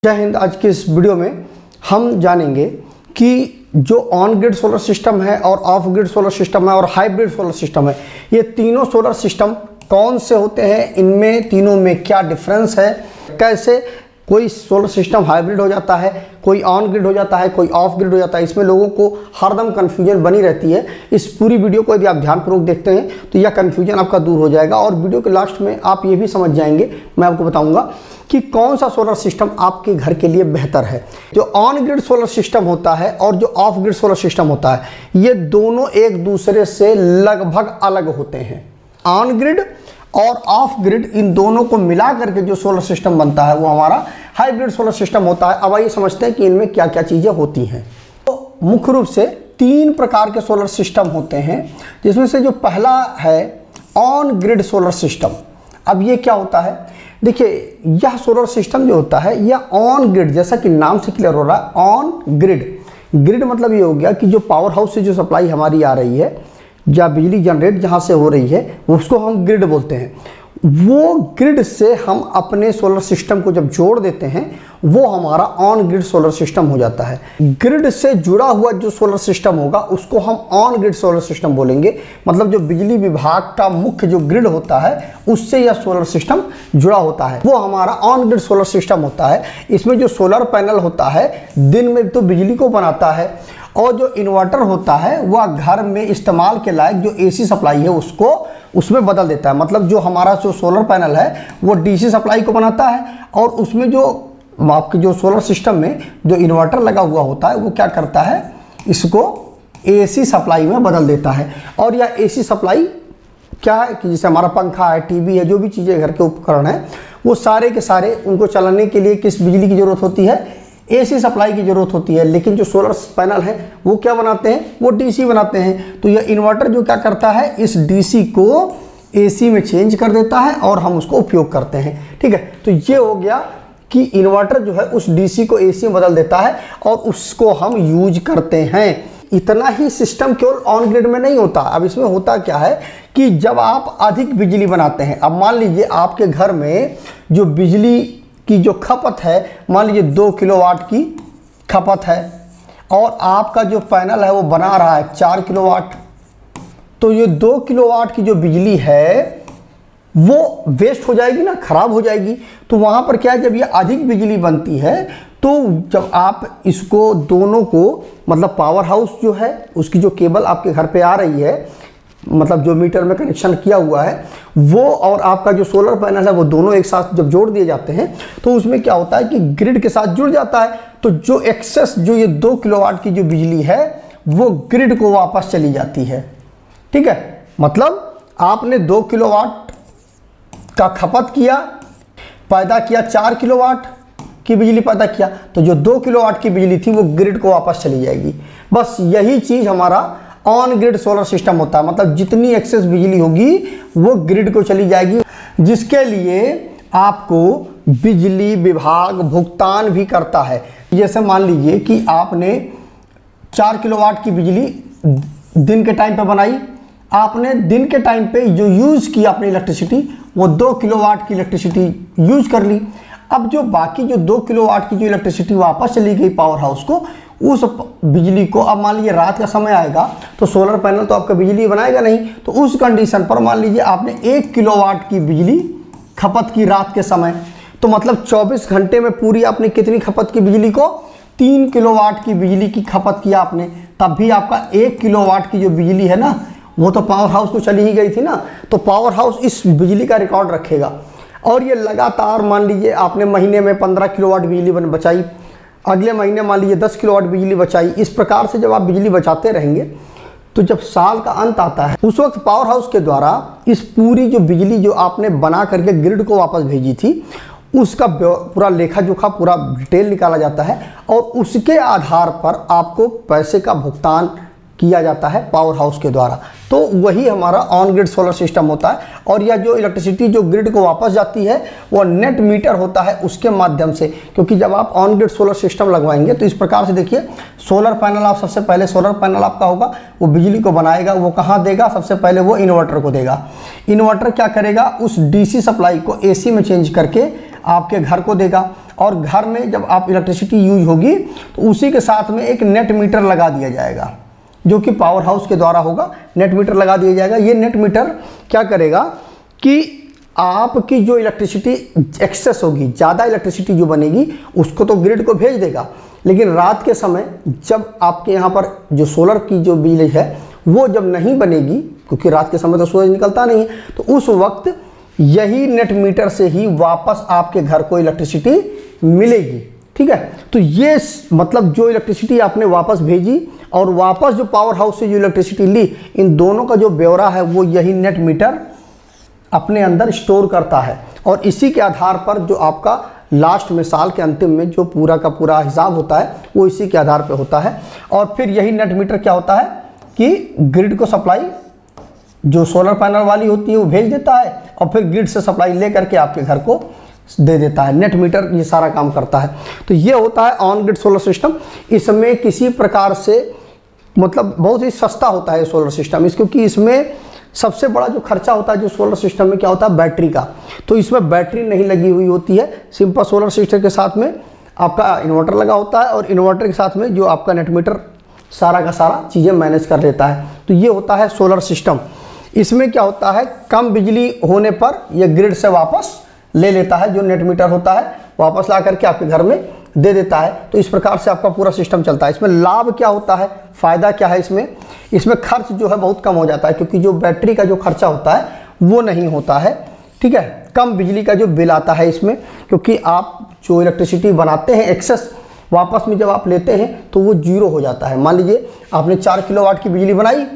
जय हिंद। आज के इस वीडियो में हम जानेंगे कि जो ऑन ग्रिड सोलर सिस्टम है और ऑफ ग्रिड सोलर सिस्टम है और हाइब्रिड सोलर सिस्टम है, ये तीनों सोलर सिस्टम कौन से होते हैं, इनमें तीनों में क्या डिफरेंस है, कैसे कोई सोलर सिस्टम हाइब्रिड हो जाता है, कोई ऑन ग्रिड हो जाता है, कोई ऑफ ग्रिड हो जाता है। इसमें लोगों को हरदम कन्फ्यूजन बनी रहती है। इस पूरी वीडियो को यदि आप ध्यानपूर्वक देखते हैं तो यह कन्फ्यूजन आपका दूर हो जाएगा और वीडियो के लास्ट में आप ये भी समझ जाएंगे, मैं आपको बताऊंगा कि कौन सा सोलर सिस्टम आपके घर के लिए बेहतर है। जो ऑन ग्रिड सोलर सिस्टम होता है और जो ऑफ ग्रिड सोलर सिस्टम होता है, ये दोनों एक दूसरे से लगभग अलग होते हैं। ऑन ग्रिड और ऑफ ग्रिड, इन दोनों को मिला करके जो सोलर सिस्टम बनता है वो हमारा हाइब्रिड सोलर सिस्टम होता है। अब आइए समझते हैं कि इनमें क्या क्या चीज़ें होती हैं। तो मुख्य रूप से 3 प्रकार के सोलर सिस्टम होते हैं, जिसमें से जो पहला है ऑन ग्रिड सोलर सिस्टम। अब ये क्या होता है, देखिए यह सोलर सिस्टम जो होता है यह ऑन ग्रिड, जैसा कि नाम से क्लियर हो रहा है, ऑन ग्रिड। ग्रिड मतलब ये हो गया कि जो पावर हाउस से जो सप्लाई हमारी आ रही है या बिजली जनरेट जहाँ से हो रही है उसको हम ग्रिड बोलते हैं। वो ग्रिड से हम अपने सोलर सिस्टम को जब जोड़ देते हैं वो हमारा ऑन ग्रिड सोलर सिस्टम हो जाता है। ग्रिड से जुड़ा हुआ जो सोलर सिस्टम होगा उसको हम ऑन ग्रिड सोलर सिस्टम बोलेंगे। मतलब जो बिजली विभाग का मुख्य जो ग्रिड होता है उससे यह सोलर सिस्टम जुड़ा होता है, वो हमारा ऑन ग्रिड सोलर सिस्टम होता है। इसमें जो सोलर पैनल होता है दिन में तो बिजली को बनाता है और जो इन्वर्टर होता है वह घर में इस्तेमाल के लायक जो एसी सप्लाई है उसको उसमें बदल देता है। मतलब जो हमारा जो सोलर पैनल है वो डीसी सप्लाई को बनाता है और उसमें जो आपके जो सोलर सिस्टम में जो इन्वर्टर लगा हुआ होता है वो क्या करता है, इसको एसी सप्लाई में बदल देता है। और यह एसी सप्लाई क्या है कि जैसे हमारा पंखा है, टीवी है, जो भी चीज़ें घर के उपकरण हैं वो सारे के सारे उनको चलाने के लिए किस बिजली की ज़रूरत होती है, एसी सप्लाई की ज़रूरत होती है। लेकिन जो सोलर पैनल है वो क्या बनाते हैं, वो डीसी बनाते हैं। तो यह इन्वर्टर जो क्या करता है, इस डीसी को एसी में चेंज कर देता है और हम उसको उपयोग करते हैं। ठीक है, तो ये हो गया कि इन्वर्टर जो है उस डीसी को एसी में बदल देता है और उसको हम यूज करते हैं। इतना ही सिस्टम केवल ऑन ग्रिड में नहीं होता। अब इसमें होता क्या है कि जब आप अधिक बिजली बनाते हैं, अब मान लीजिए आपके घर में जो बिजली की जो खपत है, मान लीजिए 2 किलोवाट की खपत है और आपका जो पैनल है वो बना रहा है 4 किलोवाट, तो ये 2 किलोवाट की जो बिजली है वो वेस्ट हो जाएगी ना, खराब हो जाएगी। तो वहाँ पर क्या है, जब ये अधिक बिजली बनती है तो जब आप इसको दोनों को, मतलब पावर हाउस जो है उसकी जो केबल आपके घर पे आ रही है, मतलब जो मीटर में कनेक्शन किया हुआ है वो, और आपका जो सोलर पैनल है वो दोनों एक साथ जब जोड़ दिए जाते हैं तो उसमें क्या होता है कि ग्रिड के साथ जुड़ जाता है। तो जो एक्सेस जो ये 2 किलोवाट की जो बिजली है वो ग्रिड को वापस चली जाती है। ठीक है, मतलब आपने 2 किलोवाट का खपत किया, पैदा किया 4 किलोवाट की बिजली पैदा किया, तो जो 2 किलोवाट की बिजली थी वो ग्रिड को वापस चली जाएगी। बस यही चीज़ हमारा ऑन ग्रिड सोलर सिस्टम होता है। मतलब जितनी एक्सेस बिजली होगी वो ग्रिड को चली जाएगी, जिसके लिए आपको बिजली विभाग भुगतान भी करता है। जैसे मान लीजिए कि आपने 4 किलोवाट की बिजली दिन के टाइम पे बनाई, आपने दिन के टाइम पे जो यूज़ की अपनी इलेक्ट्रिसिटी वो 2 किलोवाट की इलेक्ट्रिसिटी यूज कर ली। अब जो बाकी जो 2 किलोवाट की जो इलेक्ट्रिसिटी वापस चली गई पावर हाउस को, उस बिजली को, अब मान लीजिए रात का समय आएगा तो सोलर पैनल तो आपका बिजली बनाएगा नहीं, तो उस कंडीशन पर मान लीजिए आपने 1 किलोवाट की बिजली खपत की रात के समय, तो मतलब 24 घंटे में पूरी आपने कितनी खपत की बिजली को, 3 किलोवाट की बिजली की खपत किया आपने। तब भी आपका 1 किलोवाट की जो बिजली है ना वो तो पावर हाउस को चली ही गई थी ना, तो पावर हाउस इस बिजली का रिकॉर्ड रखेगा। और ये लगातार मान लीजिए आपने महीने में 15 किलोवाट बिजली बचाई, अगले महीने मान लीजिए 10 किलोवाट बिजली बचाई। इस प्रकार से जब आप बिजली बचाते रहेंगे तो जब साल का अंत आता है उस वक्त पावर हाउस के द्वारा इस पूरी जो बिजली जो आपने बना करके ग्रिड को वापस भेजी थी उसका पूरा लेखा जोखा, पूरा डिटेल निकाला जाता है और उसके आधार पर आपको पैसे का भुगतान किया जाता है पावर हाउस के द्वारा। तो वही हमारा ऑन ग्रिड सोलर सिस्टम होता है। और यह जो इलेक्ट्रिसिटी जो ग्रिड को वापस जाती है वो नेट मीटर होता है उसके माध्यम से, क्योंकि जब आप ऑन ग्रिड सोलर सिस्टम लगवाएंगे तो इस प्रकार से देखिए, सोलर पैनल आप सबसे पहले सोलर पैनल आपका होगा, वो बिजली को बनाएगा, वो कहाँ देगा, सबसे पहले वो इन्वर्टर को देगा। इन्वर्टर क्या करेगा, उस डीसी सप्लाई को एसी में चेंज करके आपके घर को देगा। और घर में जब आप इलेक्ट्रिसिटी यूज होगी तो उसी के साथ में एक नेट मीटर लगा दिया जाएगा, जो कि पावर हाउस के द्वारा होगा। नेट मीटर लगा दिया जाएगा। ये नेट मीटर क्या करेगा कि आपकी जो इलेक्ट्रिसिटी एक्सेस होगी, ज़्यादा इलेक्ट्रिसिटी जो बनेगी उसको तो ग्रिड को भेज देगा, लेकिन रात के समय जब आपके यहाँ पर जो सोलर की जो बिजली है वो जब नहीं बनेगी, क्योंकि रात के समय तो सूरज निकलता नहीं है, तो उस वक्त यही नेट मीटर से ही वापस आपके घर को इलेक्ट्रिसिटी मिलेगी। ठीक है, तो ये मतलब जो इलेक्ट्रिसिटी आपने वापस भेजी और वापस जो पावर हाउस से जो इलेक्ट्रिसिटी ली, इन दोनों का जो ब्यौरा है वो यही नेट मीटर अपने अंदर स्टोर करता है। और इसी के आधार पर जो आपका लास्ट में साल के अंतिम में जो पूरा का पूरा हिसाब होता है वो इसी के आधार पर होता है। और फिर यही नेट मीटर क्या होता है कि ग्रिड को सप्लाई जो सोलर पैनल वाली होती है वो भेज देता है और फिर ग्रिड से सप्लाई ले करके आपके घर को दे देता है। नेट मीटर ये सारा काम करता है। तो ये होता है ऑन ग्रिड सोलर सिस्टम। इसमें किसी प्रकार से मतलब बहुत ही सस्ता होता है सोलर सिस्टम क्योंकि इसमें सबसे बड़ा जो खर्चा होता है जो सोलर सिस्टम में क्या होता है, बैटरी का। तो इसमें बैटरी नहीं लगी हुई होती है। सिंपल सोलर सिस्टम के साथ में आपका इन्वर्टर लगा होता है और इन्वर्टर के साथ में जो आपका नेट मीटर सारा का सारा चीज़ें मैनेज कर लेता है। तो ये होता है सोलर सिस्टम। इसमें क्या होता है, कम बिजली होने पर यह ग्रिड से वापस ले लेता है, जो नेट मीटर होता है वापस ला करके आपके घर में दे देता है। तो इस प्रकार से आपका पूरा सिस्टम चलता है। इसमें लाभ क्या होता है, फ़ायदा क्या है इसमें खर्च जो है बहुत कम हो जाता है, क्योंकि जो बैटरी का जो खर्चा होता है वो नहीं होता है। ठीक है, कम बिजली का जो बिल आता है इसमें, क्योंकि आप जो इलेक्ट्रिसिटी बनाते हैं एक्सेस वापस में जब आप लेते हैं तो वो जीरो हो जाता है। मान लीजिए आपने 4 किलोवाट की बिजली बनाई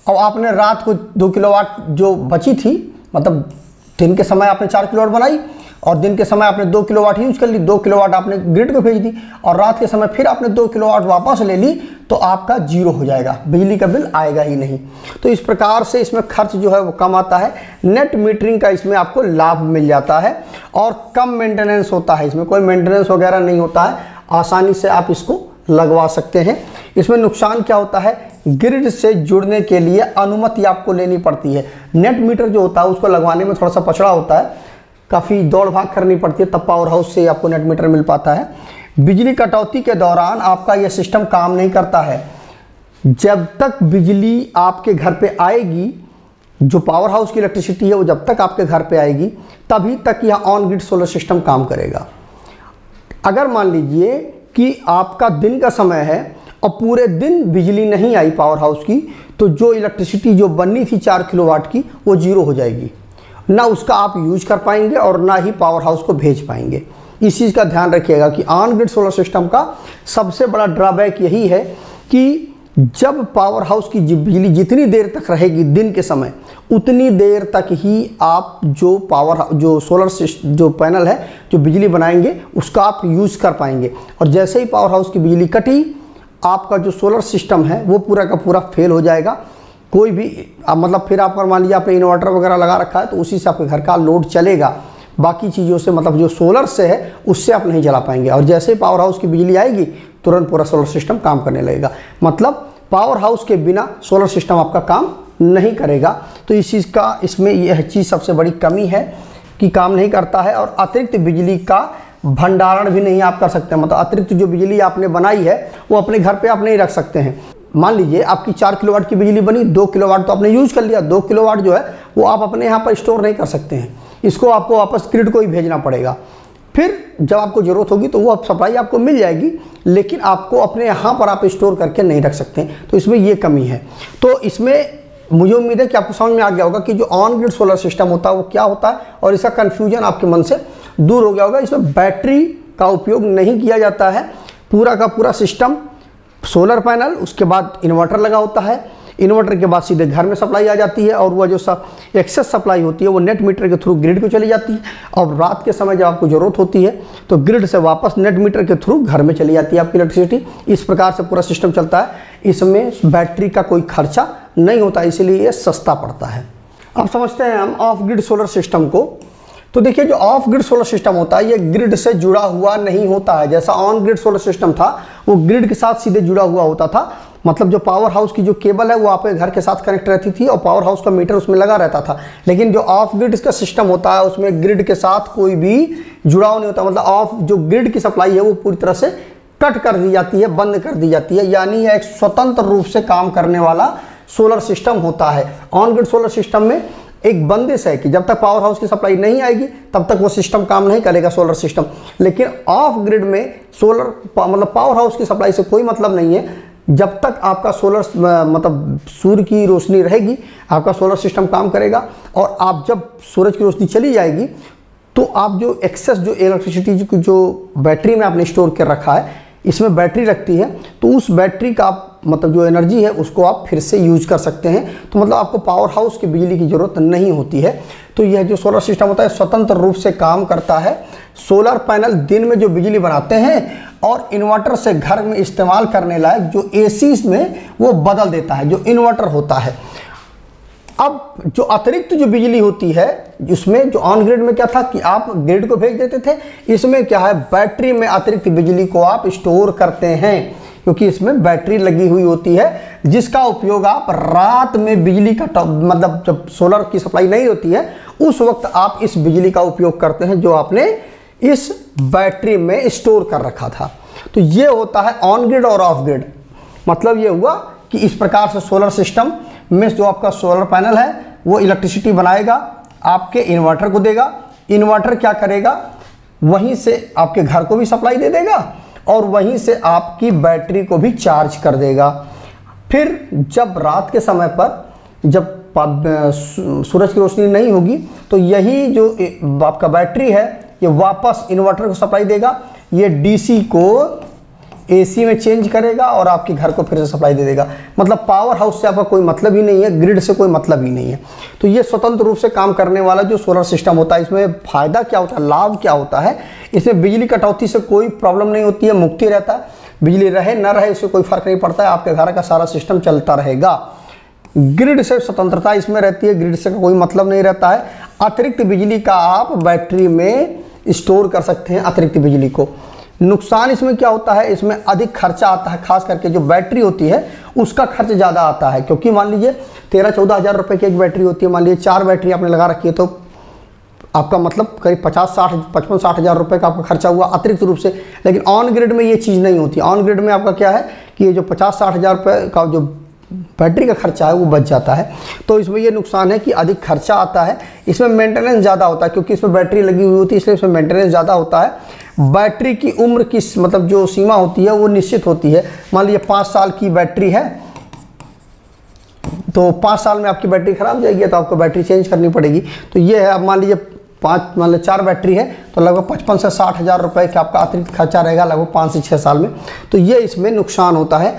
और आपने रात को 2 किलोवाट जो बची थी, मतलब दिन के समय आपने 4 किलोवाट बनाई और दिन के समय आपने 2 किलोवाट यूज कर ली, 2 किलोवाट आपने ग्रिड को भेज दी और रात के समय फिर आपने 2 किलोवाट वापस ले ली, तो आपका जीरो हो जाएगा, बिजली का बिल आएगा ही नहीं। तो इस प्रकार से इसमें खर्च जो है वो कम आता है। नेट मीटरिंग का इसमें आपको लाभ मिल जाता है और कम मेंटेनेंस होता है। इसमें कोई मेंटेनेंस वगैरह नहीं होता है, आसानी से आप इसको लगवा सकते हैं। इसमें नुकसान क्या होता है, ग्रिड से जुड़ने के लिए अनुमति आपको लेनी पड़ती है। नेट मीटर जो होता है उसको लगवाने में थोड़ा सा पछड़ा होता है, काफ़ी दौड़ भाग करनी पड़ती है, तब पावर हाउस से आपको नेट मीटर मिल पाता है। बिजली कटौती के दौरान आपका यह सिस्टम काम नहीं करता है। जब तक बिजली आपके घर पे आएगी, जो पावर हाउस की इलेक्ट्रिसिटी है वो जब तक आपके घर पे आएगी तभी तक यह ऑन ग्रिड सोलर सिस्टम काम करेगा। अगर मान लीजिए कि आपका दिन का समय है और पूरे दिन बिजली नहीं आई पावर हाउस की, तो जो इलेक्ट्रिसिटी जो बननी थी 4 किलोवाट की वो जीरो हो जाएगी, ना उसका आप यूज कर पाएंगे और ना ही पावर हाउस को भेज पाएंगे। इस चीज़ का ध्यान रखिएगा कि ऑन ग्रिड सोलर सिस्टम का सबसे बड़ा ड्रॉबैक यही है कि जब पावर हाउस की बिजली जितनी देर तक रहेगी दिन के समय, उतनी देर तक ही आप जो सोलर जो पैनल है जो बिजली बनाएंगे उसका आप यूज़ कर पाएंगे। और जैसे ही पावर हाउस की बिजली कटी, आपका जो सोलर सिस्टम है वो पूरा का पूरा फेल हो जाएगा। कोई भी मतलब फिर आप मान लीजिए आपने इन्वर्टर वगैरह लगा रखा है तो उसी से आपके घर का लोड चलेगा, बाकी चीज़ों से मतलब जो सोलर से है उससे आप नहीं चला पाएंगे। और जैसे ही पावर हाउस की बिजली आएगी तुरंत पूरा सोलर सिस्टम काम करने लगेगा। मतलब पावर हाउस के बिना सोलर सिस्टम आपका काम नहीं करेगा। तो इस चीज़ का इसमें यह चीज़ सबसे बड़ी कमी है कि काम नहीं करता है। और अतिरिक्त बिजली का भंडारण भी नहीं आप कर सकते, मतलब अतिरिक्त जो बिजली आपने बनाई है वो अपने घर पे आप नहीं रख सकते हैं। मान लीजिए आपकी 4 किलोवाट की बिजली बनी, 2 किलोवाट तो आपने यूज कर लिया, 2 किलोवाट जो है वो आप अपने यहाँ पर स्टोर नहीं कर सकते हैं, इसको आपको वापस ग्रिड को ही भेजना पड़ेगा। फिर जब आपको ज़रूरत होगी तो वो सप्लाई आपको मिल जाएगी, लेकिन आपको अपने यहाँ पर आप स्टोर करके नहीं रख सकते। तो इसमें ये कमी है। तो इसमें मुझे उम्मीद है कि आपको समझ में आ गया होगा कि जो ऑन ग्रिड सोलर सिस्टम होता है वो क्या होता है और इसका कन्फ्यूजन आपके मन से दूर हो गया होगा। इसमें बैटरी का उपयोग नहीं किया जाता है, पूरा का पूरा सिस्टम सोलर पैनल, उसके बाद इन्वर्टर लगा होता है, इन्वर्टर के बाद सीधे घर में सप्लाई आ जाती है और वह जो एक्सेस सप्लाई होती है वो नेट मीटर के थ्रू ग्रिड को चली जाती है। और रात के समय जब आपको ज़रूरत होती है तो ग्रिड से वापस नेट मीटर के थ्रू घर में चली जाती है आपकी इलेक्ट्रिसिटी। इस प्रकार से पूरा सिस्टम चलता है। इसमें बैटरी का कोई खर्चा नहीं होता, इसीलिए ये सस्ता पड़ता है। अब समझते हैं हम ऑफ ग्रिड सोलर सिस्टम को। तो देखिए जो ऑफ ग्रिड सोलर सिस्टम होता है ये ग्रिड से जुड़ा हुआ नहीं होता है। जैसा ऑन ग्रिड सोलर सिस्टम था वो ग्रिड के साथ सीधे जुड़ा हुआ होता था। मतलब जो पावर हाउस की जो केबल है वो आपके घर के साथ कनेक्ट रहती थी और पावर हाउस का मीटर उसमें लगा रहता था। लेकिन जो ऑफ ग्रिड इसका सिस्टम होता है उसमें ग्रिड के साथ कोई भी जुड़ाव नहीं होता, मतलब ऑफ जो ग्रिड की सप्लाई है वो पूरी तरह से कट कर दी जाती है, बंद कर दी जाती है, यानी यह एक स्वतंत्र रूप से काम करने वाला सोलर सिस्टम होता है। ऑन ग्रिड सोलर सिस्टम में एक बंदिश है कि जब तक पावर हाउस की सप्लाई नहीं आएगी तब तक वो सिस्टम काम नहीं करेगा सोलर सिस्टम। लेकिन ऑफ ग्रिड में सोलर मतलब पावर हाउस की सप्लाई से कोई मतलब नहीं है, जब तक आपका सोलर मतलब सूर्य की रोशनी रहेगी आपका सोलर सिस्टम काम करेगा। और आप जब सूरज की रोशनी चली जाएगी तो आप जो एक्सेस जो इलेक्ट्रिसिटी की जो बैटरी में आपने स्टोर कर रखा है, इसमें बैटरी रखती है, तो उस बैटरी का मतलब जो एनर्जी है उसको आप फिर से यूज कर सकते हैं। तो मतलब आपको पावर हाउस की बिजली की ज़रूरत नहीं होती है। तो यह जो सोलर सिस्टम होता है स्वतंत्र रूप से काम करता है। सोलर पैनल दिन में जो बिजली बनाते हैं और इन्वर्टर से घर में इस्तेमाल करने लायक जो एसी में वो बदल देता है, जो इन्वर्टर होता है। अब जो अतिरिक्त जो बिजली होती है इसमें जो ऑन ग्रिड में क्या था कि आप ग्रिड को भेज देते थे, इसमें क्या है बैटरी में अतिरिक्त बिजली को आप स्टोर करते हैं, क्योंकि इसमें बैटरी लगी हुई होती है जिसका उपयोग आप रात में बिजली का मतलब जब सोलर की सप्लाई नहीं होती है उस वक्त आप इस बिजली का उपयोग करते हैं जो आपने इस बैटरी में स्टोर कर रखा था। तो ये होता है ऑन ग्रिड और ऑफ ग्रिड। मतलब ये हुआ कि इस प्रकार से सोलर सिस्टम में जो आपका सोलर पैनल है वो इलेक्ट्रिसिटी बनाएगा, आपके इन्वर्टर को देगा, इन्वर्टर क्या करेगा वहीं से आपके घर को भी सप्लाई दे देगा और वहीं से आपकी बैटरी को भी चार्ज कर देगा। फिर जब रात के समय पर जब सूरज की रोशनी नहीं होगी तो यही जो आपका बैटरी है ये वापस इन्वर्टर को सप्लाई देगा, ये डीसी को एसी में चेंज करेगा और आपके घर को फिर से सप्लाई दे देगा। मतलब पावर हाउस से आपका कोई मतलब ही नहीं है, ग्रिड से कोई मतलब ही नहीं है। तो ये स्वतंत्र रूप से काम करने वाला जो सोलर सिस्टम होता है, इसमें फ़ायदा क्या होता है, लाभ क्या होता है, इसमें बिजली कटौती से कोई प्रॉब्लम नहीं होती है, मुक्ति रहता है। बिजली रहे ना रहे इससे कोई फर्क नहीं पड़ता है, आपके घर का सारा सिस्टम चलता रहेगा। ग्रिड से स्वतंत्रता इसमें रहती है, ग्रिड से कोई मतलब नहीं रहता है। अतिरिक्त बिजली का आप बैटरी में स्टोर कर सकते हैं अतिरिक्त बिजली को। नुकसान इसमें क्या होता है, इसमें अधिक खर्चा आता है, खास करके जो बैटरी होती है उसका खर्च ज़्यादा आता है, क्योंकि मान लीजिए 13-14 हज़ार रुपये की एक बैटरी होती है, मान लीजिए 4 बैटरी आपने लगा रखी है तो आपका मतलब करीब 55-60 हज़ार रुपये का आपका खर्चा हुआ अतिरिक्त रूप से। लेकिन ऑन ग्रिड में ये चीज़ नहीं होती। ऑन ग्रिड में आपका क्या है कि ये जो 50-60 हज़ार रुपये का जो बैटरी का खर्चा है वो बच जाता है। तो इसमें ये नुकसान है कि अधिक खर्चा आता है, इसमें मेंटेनेंस ज़्यादा होता है, क्योंकि इसमें बैटरी लगी हुई होती है इसलिए इसमें मेंटेनेंस ज़्यादा होता है। बैटरी की उम्र की मतलब जो सीमा होती है वो निश्चित होती है। मान लीजिए 5 साल की बैटरी है तो 5 साल में आपकी बैटरी ख़राब हो जाएगी तो आपको बैटरी चेंज करनी पड़ेगी। तो ये है, अब मान लीजिए 4 बैटरी है तो लगभग 55 से 60 हज़ार रुपये का आपका अतिरिक्त खर्चा रहेगा लगभग 5 से 6 साल में। तो ये इसमें नुकसान होता है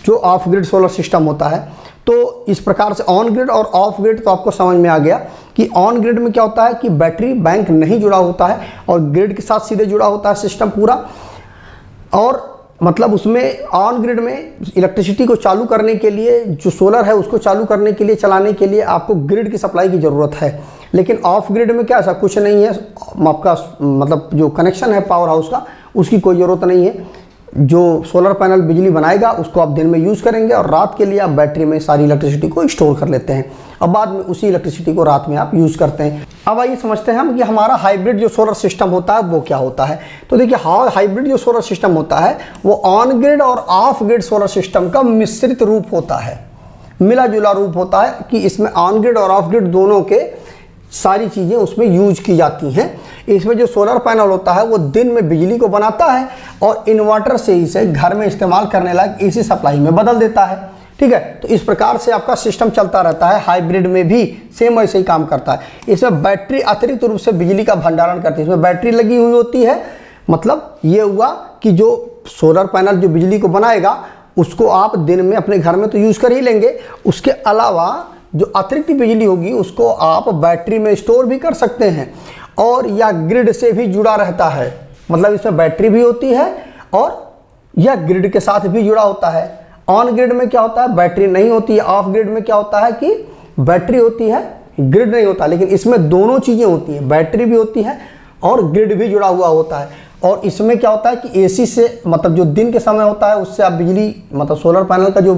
जो ऑफ ग्रिड सोलर सिस्टम होता है। तो इस प्रकार से ऑन ग्रिड और ऑफ ग्रिड तो आपको समझ में आ गया कि ऑन ग्रिड में क्या होता है कि बैटरी बैंक नहीं जुड़ा होता है और ग्रिड के साथ सीधे जुड़ा होता है सिस्टम पूरा। और मतलब उसमें ऑन ग्रिड में इलेक्ट्रिसिटी को चालू करने के लिए जो सोलर है उसको चालू करने के लिए चलाने के लिए आपको ग्रिड की सप्लाई की ज़रूरत है। लेकिन ऑफ ग्रिड में क्या ऐसा कुछ नहीं है, आपका मतलब जो कनेक्शन है पावर हाउस का उसकी कोई ज़रूरत नहीं है। जो सोलर पैनल बिजली बनाएगा उसको आप दिन में यूज़ करेंगे और रात के लिए आप बैटरी में सारी इलेक्ट्रिसिटी को स्टोर कर लेते हैं और बाद में उसी इलेक्ट्रिसिटी को रात में आप यूज़ करते हैं। अब आइए समझते हैं हम कि हमारा हाइब्रिड जो सोलर सिस्टम होता है वो क्या होता है। तो देखिए हाइब्रिड जो सोलर सिस्टम होता है वो ऑन ग्रिड और ऑफ ग्रिड सोलर सिस्टम का मिश्रित रूप होता है, मिला जुला रूप होता है कि इसमें ऑन ग्रिड और ऑफ ग्रिड दोनों के सारी चीज़ें उसमें यूज की जाती हैं। इसमें जो सोलर पैनल होता है वो दिन में बिजली को बनाता है और इन्वर्टर से इसे घर में इस्तेमाल करने लायक एसी सप्लाई में बदल देता है। ठीक है, तो इस प्रकार से आपका सिस्टम चलता रहता है। हाइब्रिड में भी सेम वैसे ही काम करता है। इसमें बैटरी अतिरिक्त रूप से बिजली का भंडारण करती है, इसमें बैटरी लगी हुई होती है। मतलब ये हुआ कि जो सोलर पैनल जो बिजली को बनाएगा उसको आप दिन में अपने घर में तो यूज़ कर ही लेंगे, उसके अलावा जो अतिरिक्त बिजली होगी उसको आप बैटरी में स्टोर भी कर सकते हैं और या ग्रिड से भी जुड़ा रहता है। मतलब इसमें बैटरी भी होती है और या ग्रिड के साथ भी जुड़ा होता है। ऑन ग्रिड में क्या होता है, बैटरी नहीं होती है। ऑफ ग्रिड में क्या होता है कि बैटरी होती है, ग्रिड नहीं होता। लेकिन इसमें दोनों चीज़ें होती हैं, बैटरी भी होती है और ग्रिड भी जुड़ा हुआ होता है। और इसमें क्या होता है कि एसी से मतलब जो दिन के समय होता है उससे आप बिजली मतलब सोलर पैनल का जो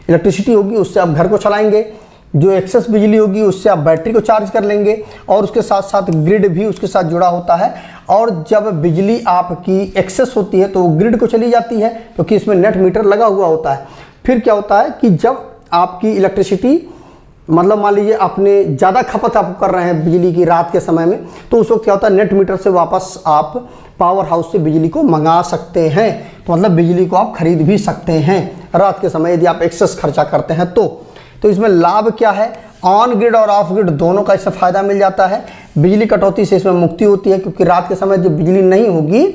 इलेक्ट्रिसिटी होगी उससे आप घर को चलाएंगे, जो एक्सेस बिजली होगी उससे आप बैटरी को चार्ज कर लेंगे और उसके साथ साथ ग्रिड भी उसके साथ जुड़ा होता है। और जब बिजली आपकी एक्सेस होती है तो वो ग्रिड को चली जाती है क्योंकि इसमें नेट मीटर लगा हुआ होता है। फिर क्या होता है कि जब आपकी इलेक्ट्रिसिटी मतलब मान लीजिए आपने ज़्यादा खपत आप कर रहे हैं बिजली की रात के समय में, तो उस वक्त क्या होता है नेट मीटर से वापस आप पावर हाउस से बिजली को मंगा सकते हैं। तो मतलब बिजली को आप खरीद भी सकते हैं रात के समय यदि आप एक्सेस खर्चा करते हैं तो इसमें लाभ क्या है, ऑन ग्रिड और ऑफ ग्रिड दोनों का इससे फ़ायदा मिल जाता है। बिजली कटौती से इसमें मुक्ति होती है क्योंकि रात के समय जब बिजली नहीं होगी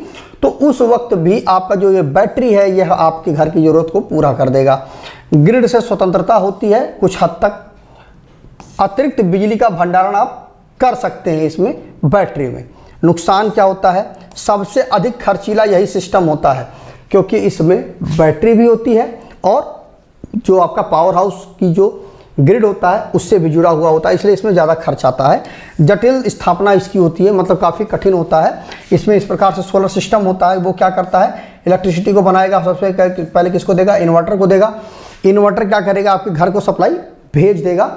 तो उस वक्त भी आपका जो ये बैटरी है यह आपके घर की ज़रूरत को पूरा कर देगा। ग्रिड से स्वतंत्रता होती है, कुछ हद तक अतिरिक्त बिजली का भंडारण आप कर सकते हैं इसमें बैटरी में। नुकसान क्या होता है, सबसे अधिक खर्चीला यही सिस्टम होता है क्योंकि इसमें बैटरी भी होती है और जो आपका पावर हाउस की जो ग्रिड होता है उससे भी जुड़ा हुआ होता है, इसलिए इसमें ज़्यादा खर्च आता है। जटिल स्थापना इसकी होती है, मतलब काफ़ी कठिन होता है। इसमें इस प्रकार से सोलर सिस्टम होता है, वो क्या करता है इलेक्ट्रिसिटी को बनाएगा, सबसे पहले किसको देगा, इन्वर्टर को देगा। इन्वर्टर क्या करेगा, आपके घर को सप्लाई भेज देगा।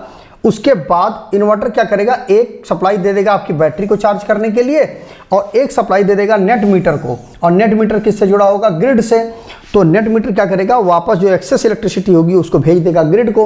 उसके बाद इन्वर्टर क्या करेगा, एक सप्लाई दे देगा आपकी बैटरी को चार्ज करने के लिए और एक सप्लाई दे देगा नेट मीटर को। और नेट मीटर किससे जुड़ा होगा, ग्रिड से। तो नेट मीटर क्या करेगा, वापस जो एक्सेस इलेक्ट्रिसिटी होगी उसको भेज देगा ग्रिड को।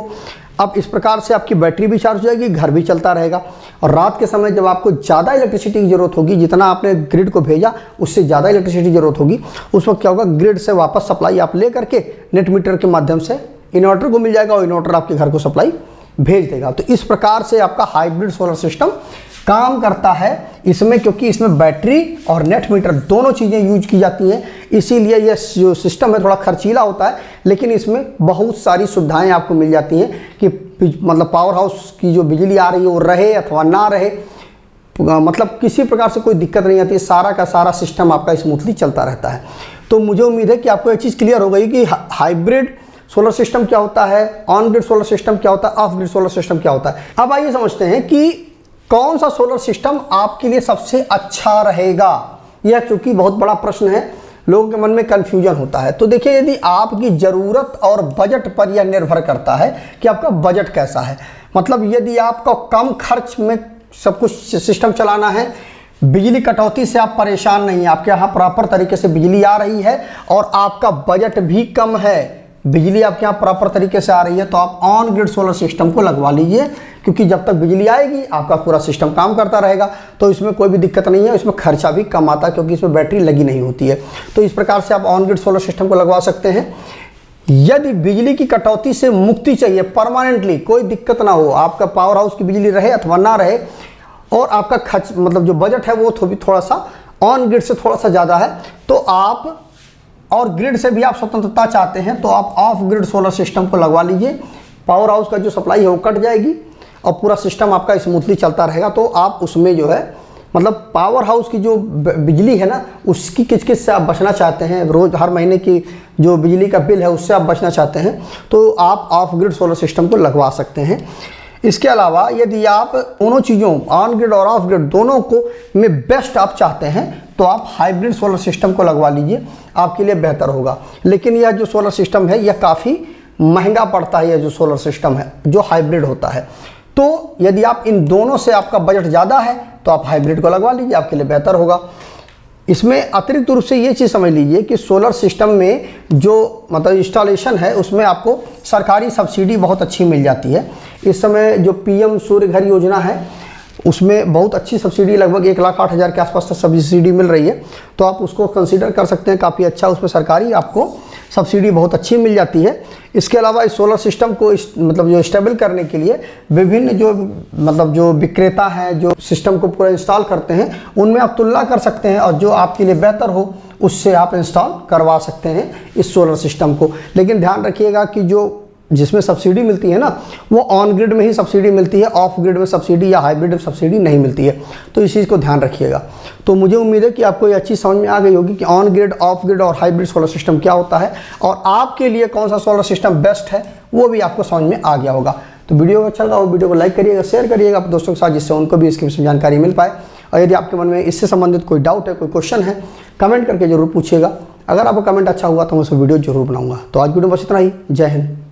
अब इस प्रकार से आपकी बैटरी भी चार्ज हो जाएगी, घर भी चलता रहेगा। और रात के समय जब आपको ज़्यादा इलेक्ट्रिसिटी की ज़रूरत होगी, जितना आपने ग्रिड को भेजा उससे ज़्यादा इलेक्ट्रिसिटी की ज़रूरत होगी, उस वक्त क्या होगा, ग्रिड से वापस सप्लाई आप ले करके नेट मीटर के माध्यम से इन्वर्टर को मिल जाएगा और इन्वर्टर आपके घर को सप्लाई भेज देगा। तो इस प्रकार से आपका हाइब्रिड सोलर सिस्टम काम करता है इसमें, क्योंकि इसमें बैटरी और नेट मीटर दोनों चीज़ें यूज की जाती हैं, इसीलिए यह जो सिस्टम है थोड़ा खर्चीला होता है, लेकिन इसमें बहुत सारी सुविधाएं आपको मिल जाती हैं कि मतलब पावर हाउस की जो बिजली आ रही है वो रहे अथवा ना रहे, मतलब किसी प्रकार से कोई दिक्कत नहीं आती है, सारा का सारा सिस्टम आपका स्मूथली चलता रहता है। तो मुझे उम्मीद है कि आपको ये चीज़ क्लियर हो गई कि हाइब्रिड सोलर सिस्टम क्या होता है, ऑन ग्रिड सोलर सिस्टम क्या होता है, ऑफ ग्रिड सोलर सिस्टम क्या होता है। अब आइए समझते हैं कि कौन सा सोलर सिस्टम आपके लिए सबसे अच्छा रहेगा। यह चूंकि बहुत बड़ा प्रश्न है, लोगों के मन में कन्फ्यूजन होता है। तो देखिए, यदि आपकी ज़रूरत और बजट पर यह निर्भर करता है कि आपका बजट कैसा है। मतलब यदि आपको कम खर्च में सब कुछ सिस्टम चलाना है, बिजली कटौती से आप परेशान नहीं हैं, आपके यहाँ प्रॉपर तरीके से बिजली आ रही है और आपका बजट भी कम है, बिजली आपके यहाँ प्रॉपर तरीके से आ रही है, तो आप ऑन ग्रिड सोलर सिस्टम को लगवा लीजिए, क्योंकि जब तक बिजली आएगी आपका पूरा सिस्टम काम करता रहेगा। तो इसमें कोई भी दिक्कत नहीं है, इसमें खर्चा भी कम आता है क्योंकि इसमें बैटरी लगी नहीं होती है। तो इस प्रकार से आप ऑन ग्रिड सोलर सिस्टम को लगवा सकते हैं। यदि बिजली की कटौती से मुक्ति चाहिए परमानेंटली, कोई दिक्कत ना हो, आपका पावर हाउस की बिजली रहे अथवा ना रहे, और आपका खर्च मतलब जो बजट है वो थोड़ा सा ऑन ग्रिड से थोड़ा सा ज़्यादा है, तो आप और ग्रिड से भी आप स्वतंत्रता चाहते हैं, तो आप ऑफ ग्रिड सोलर सिस्टम को लगवा लीजिए। पावर हाउस का जो सप्लाई है वो कट जाएगी और पूरा सिस्टम आपका स्मूथली चलता रहेगा। तो आप उसमें जो है मतलब पावर हाउस की जो बिजली है ना, उसकी किचकिच से आप बचना चाहते हैं, रोज़ हर महीने की जो बिजली का बिल है उससे आप बचना चाहते हैं, तो आप ऑफ ग्रिड सोलर सिस्टम को लगवा सकते हैं। इसके अलावा यदि आप दोनों चीज़ों ऑन ग्रिड और ऑफ ग्रिड दोनों को में बेस्ट आप चाहते हैं, तो आप हाइब्रिड सोलर सिस्टम को लगवा लीजिए, आपके लिए बेहतर होगा। लेकिन यह जो सोलर सिस्टम है यह काफ़ी महंगा पड़ता है, यह जो सोलर सिस्टम है जो हाइब्रिड होता है। तो यदि आप इन दोनों से आपका बजट ज़्यादा है तो आप हाइब्रिड को लगवा लीजिए, आपके लिए बेहतर होगा। इसमें अतिरिक्त रूप से ये चीज़ समझ लीजिए कि सोलर सिस्टम में जो मतलब इंस्टॉलेशन है उसमें आपको सरकारी सब्सिडी बहुत अच्छी मिल जाती है। इस समय जो पीएम सूर्य घर योजना है उसमें बहुत अच्छी सब्सिडी, लगभग 1,08,000 के आसपास तक सब्सिडी मिल रही है, तो आप उसको कंसीडर कर सकते हैं, काफ़ी अच्छा उसमें सरकारी आपको सब्सिडी बहुत अच्छी मिल जाती है। इसके अलावा इस सोलर सिस्टम को मतलब जो स्टेबल करने के लिए विभिन्न जो मतलब जो विक्रेता हैं जो सिस्टम को पूरा इंस्टॉल करते हैं, उनमें आप तुलना कर सकते हैं और जो आपके लिए बेहतर हो उससे आप इंस्टॉल करवा सकते हैं इस सोलर सिस्टम को। लेकिन ध्यान रखिएगा कि जो जिसमें सब्सिडी मिलती है ना, वो ऑन ग्रिड में ही सब्सिडी मिलती है, ऑफ ग्रिड में सब्सिडी या हाइब्रिड में सब्सिडी नहीं मिलती है, तो इस चीज़ को ध्यान रखिएगा। तो मुझे उम्मीद है कि आपको ये अच्छी समझ में आ गई होगी कि ऑन ग्रिड, ऑफ ग्रिड और हाइब्रिड सोलर सिस्टम क्या होता है और आपके लिए कौन सा सोलर सिस्टम बेस्ट है, वो भी आपको समझ में आ गया होगा। तो वीडियो अच्छा लगा वो वीडियो को लाइक करिएगा, शेयर करिएगा अपने दोस्तों के साथ, जिससे उनको भी इसकी जानकारी मिल पाए। और यदि आपके मन में इससे संबंधित कोई डाउट है, कोई क्वेश्चन है, कमेंट करके जरूर पूछिएगा। अगर आपका कमेंट अच्छा हुआ तो मैं उस वीडियो जरूर बनाऊंगा। तो आज वीडियो में बस इतना ही। जय हिंद।